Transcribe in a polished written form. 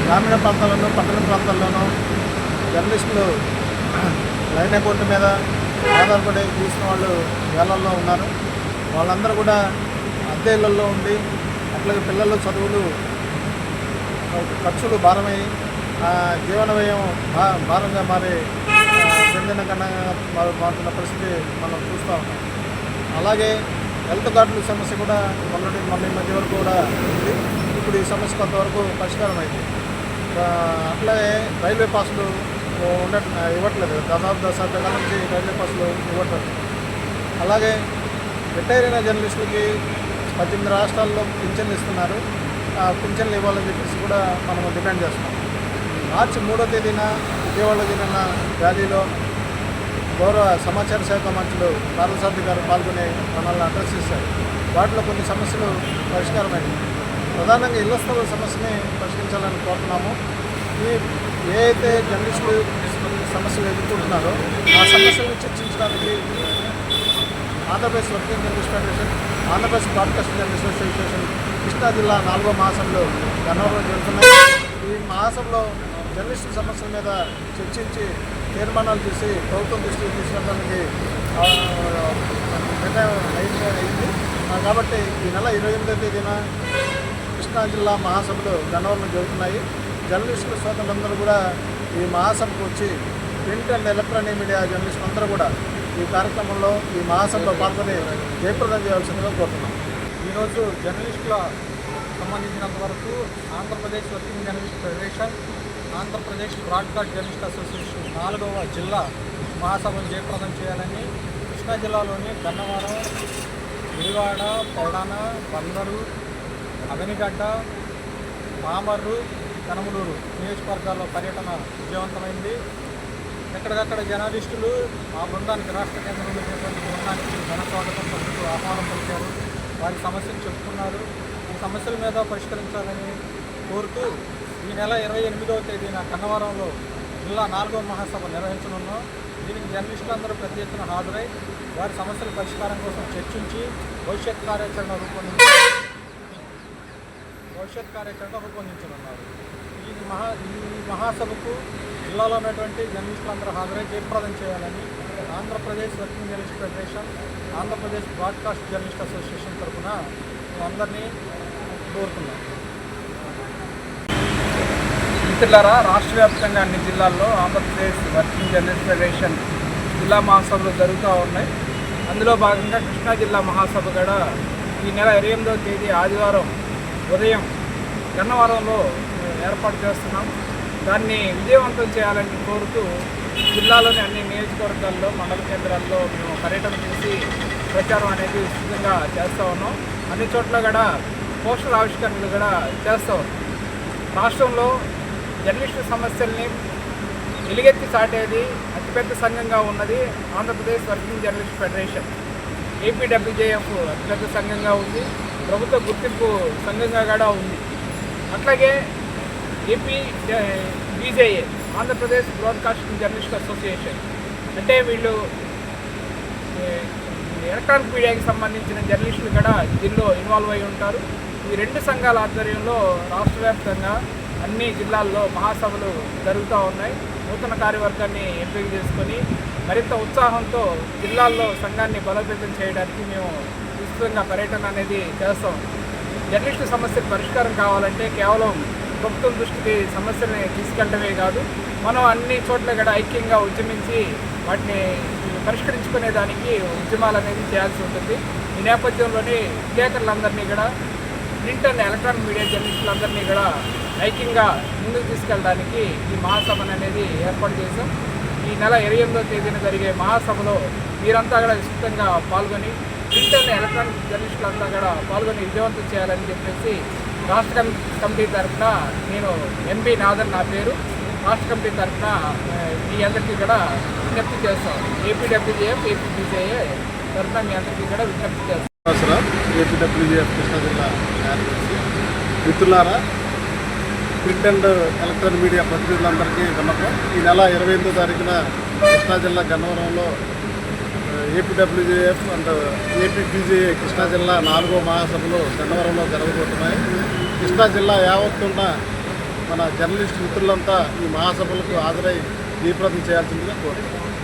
గ్రామీణ ప్రాంతాల్లోనూ పట్టణ ప్రాంతాల్లోనూ జర్నలిస్టులు లైన్ అకౌంట్ మీద ఆధారపడి తీసిన వాళ్ళు వేలల్లో ఉన్నారు. వాళ్ళందరూ కూడా అద్దె ఇళ్లలో ఉండి అట్లాగే పిల్లల చదువులు ఖర్చులు భారమై జీవన వ్యయం భారంగా మారి చెందిన కన్నా మారుతున్న పరిస్థితి మనం చూస్తూ ఉన్నాం. అలాగే హెల్త్ కార్డుల సమస్య కూడా మొన్న మధ్య వరకు కూడా ఉంది. ఇప్పుడు ఈ సమస్య కొంతవరకు పరిష్కారం అయింది. అట్లాగే రైల్వే పాసులు ఇవ్వట్లేదు. దశాబ్దాల నుంచి రైల్వే పాసులు ఇవ్వట్లేదు. అలాగే రిటైర్ అయిన జర్నలిస్టులకి 18 రాష్ట్రాల్లో పింఛన్లు ఇస్తున్నారు. పింఛన్లు ఇవ్వాలని చెప్పేసి కూడా మనం డిమాండ్ చేస్తున్నాం. మార్చి 3వ తేదీన విజయవాడలో జరిగిన ర్యాలీలో గౌరవ సమాచార శాఖ మంత్రులు పార్థసారథి గారు పాల్గొని మనల్ని అడ్రస్ చేశారు. వాటిలో కొన్ని సమస్యలు పరిష్కారమైనవి. ప్రధానంగా ఇళ్ల స్థల సమస్యని పరిష్కరించాలని కోరుతున్నాము. ఏ అయితే జర్నలిస్టులు సమస్యలు ఎదుర్కొంటున్నారో ఆ సమస్యలను చర్చించడానికి Andhra Pradesh working journalist federation, Andhra Pradesh broadcast journalist association Krishna జిల్లా 4వ మహాసభలో గన్నవరంలో జరుగుతున్నాయి. ఈ మహాసభలో జర్నలిస్టుల సమస్యల మీద చర్చించి తీర్మానాలు చేసి ప్రభుత్వం దృష్టికి తీసుకెళ్ళడానికి నిర్ణయం అయింది. కాబట్టి ఈ నెల 28వ తేదీన కృష్ణా జిల్లా మహాసభలు గన్నవరంలో జరుగుతున్నాయి. జర్నలిస్టుల సోదరులందరూ కూడా ఈ మహాసభకు వచ్చి ప్రింట్ అండ్ ఎలక్ట్రానిక్ మీడియా జర్నలిస్టులు అందరూ కూడా ఈ కార్యక్రమంలో ఈ మహాసభలో పాల్గొని జయప్రదం చేయాల్సిందిగా కోరుతున్నాం. ఈరోజు జర్నలిస్టుల సంబంధించినంత వరకు Andhra Pradesh working journalist federation, Andhra Pradesh broadcast journalist association 4వ జిల్లా మహాసభను జయప్రదం చేయాలని కృష్ణా జిల్లాలోని గన్నవరం, విజయవాడ, పౌడాన, బందరు, అవనిగడ్డ, మామర్రు, కనమలూరు నియోజకవర్గాల్లో పర్యటన విజయవంతమైంది. ఎక్కడికక్కడ జర్నలిస్టులు ఆ బృందానికి రాష్ట్ర కేంద్రంలో ఉన్నటువంటి బృందానికి ఘన స్వాగతం పలుకుతూ ఆహ్వానం పలికారు. వారి సమస్యలు చెప్పుకున్నారు. ఈ సమస్యల మీద పరిష్కరించాలని కోరుతూ ఈ నెల 28వ తేదీన గన్నవరంలో జిల్లా 4వ మహాసభ నిర్వహించనున్నాం. దీనికి జర్నలిస్టులందరూ పెద్ద ఎత్తున హాజరై వారి సమస్యల పరిష్కారం కోసం చర్చించి భవిష్యత్ కార్యాచరణ రూపొందించనున్నారు. ఈ మహాసభకు జిల్లాలో ఉన్నటువంటి జర్నలిస్టులందరూ హాజరై జయప్రదం చేయాలని Andhra Pradesh working journalist federation, Andhra Pradesh broadcast journalist association తరఫున అందరినీ కోరుతున్నాం. మిత్రులారా, రాష్ట్ర వ్యాప్తంగా అన్ని జిల్లాల్లో ఆంధ్రప్రదేశ్ వర్కింగ్ జర్నలిస్ట్ ఫెడరేషన్ జిల్లా మహాసభలు జరుగుతూ ఉన్నాయి. అందులో భాగంగా కృష్ణా జిల్లా మహాసభ కూడా ఈ నెల 28వ తేదీ ఆదివారం ఉదయం గన్నవరంలో ఏర్పాటు చేస్తున్నాం. దాన్ని విజయవంతం చేయాలని కోరుతూ జిల్లాలోని అన్ని నియోజకవర్గాల్లో, మండల కేంద్రాల్లో మేము పర్యటన చేసి ప్రచారం అనేది విస్తృతంగా చేస్తూ ఉన్నాం. అన్ని చోట్ల కూడా పోస్టర్ ఆవిష్కరణలు కూడా చేస్తూ ఉన్నాం. రాష్ట్రంలో జర్నలిస్టు సమస్యల్ని ఎలుగెత్తి చాటేది అతిపెద్ద సంఘంగా ఉన్నది Andhra Pradesh working journalist federation. APWJF అతిపెద్ద సంఘంగా ఉంది, ప్రభుత్వ గుర్తింపు సంఘంగా కూడా ఉంది. అట్లాగే బీజేఏ ఆంధ్రప్రదేశ్ బ్రాడ్కాస్టింగ్ జర్నలిస్ట్ అసోసియేషన్, అంటే వీళ్ళు ఎలక్ట్రానిక్ మీడియాకి సంబంధించిన జర్నలిస్టులు కూడా దీనిలో ఇన్వాల్వ్ అయి ఉంటారు. ఈ రెండు సంఘాల ఆధ్వర్యంలో రాష్ట్ర వ్యాప్తంగా అన్ని జిల్లాల్లో మహాసభలు జరుగుతూ ఉన్నాయి. నూతన కార్యవర్గాన్ని ఎంపిక చేసుకొని మరింత ఉత్సాహంతో జిల్లాల్లో సంఘాన్ని బలోపేతం చేయడానికి మేము విస్తృతంగా పర్యటన అనేది చేస్తాం. జర్నలిస్టు సమస్యలు పరిష్కారం కావాలంటే కేవలం ప్రభుత్వం దృష్టికి సమస్యల్ని తీసుకెళ్ళడమే కాదు, మనం అన్ని చోట్ల కూడా ఐక్యంగా ఉద్యమించి వాటిని పరిష్కరించుకునే దానికి ఉద్యమాలు అనేది చేయాల్సి ఉంటుంది. ఈ నేపథ్యంలోని విలేకరులందరినీ కూడా, ప్రింట్ అండ్ ఎలక్ట్రానిక్ మీడియా జర్నలిస్టులందరినీ కూడా ఐక్యంగా ముందుకు తీసుకెళ్ళడానికి ఈ మహాసభను అనేది ఏర్పాటు చేశాం. ఈ నెల 28వ తేదీన జరిగే మహాసభలో మీరంతా కూడా విస్తృతంగా పాల్గొని ప్రింట్ అండ్ ఎలక్ట్రానిక్ జర్నలిస్టులంతా కూడా పాల్గొని విజయవంతం చేయాలని చెప్పేసి రాష్ట్ర కమిటీ తరఫున నేను ఎంబీ నాదన్ నా పేరు, రాష్ట్ర కమిటీ తరఫున మీ అందరికీ కూడా విజ్ఞప్తి చేస్తాం. ఏపీడబ్ల్యూజేఎఫ్, ఏపీబీజేఏ తరఫున మీ అందరికీ కూడా విజ్ఞప్తి చేస్తాం. ఏపీడబ్ల్యూజేఎఫ్ కృష్ణా జిల్లా మిత్రులారా, ప్రింట్ అండ్ ఎలక్ట్రానిక్ మీడియా ప్రతినిధులందరికీ విన్నపం. ఈ నెల 28వ తారీఖున కృష్ణా జిల్లా గన్నవరంలో ఏపీడబ్ల్యూజేఎఫ్ అండ్ ఏపీబీజేఏ కృష్ణా జిల్లా 4వ మహాసభలు గన్నవరంలో జరగబోతున్నాయి. కృష్ణా జిల్లా యావత్తున్న మన జర్నలిస్ట్ మిత్రులంతా ఈ మహాసభలకు హాజరై జయప్రదం చేయాల్సిందిగా కోరుతున్నాను.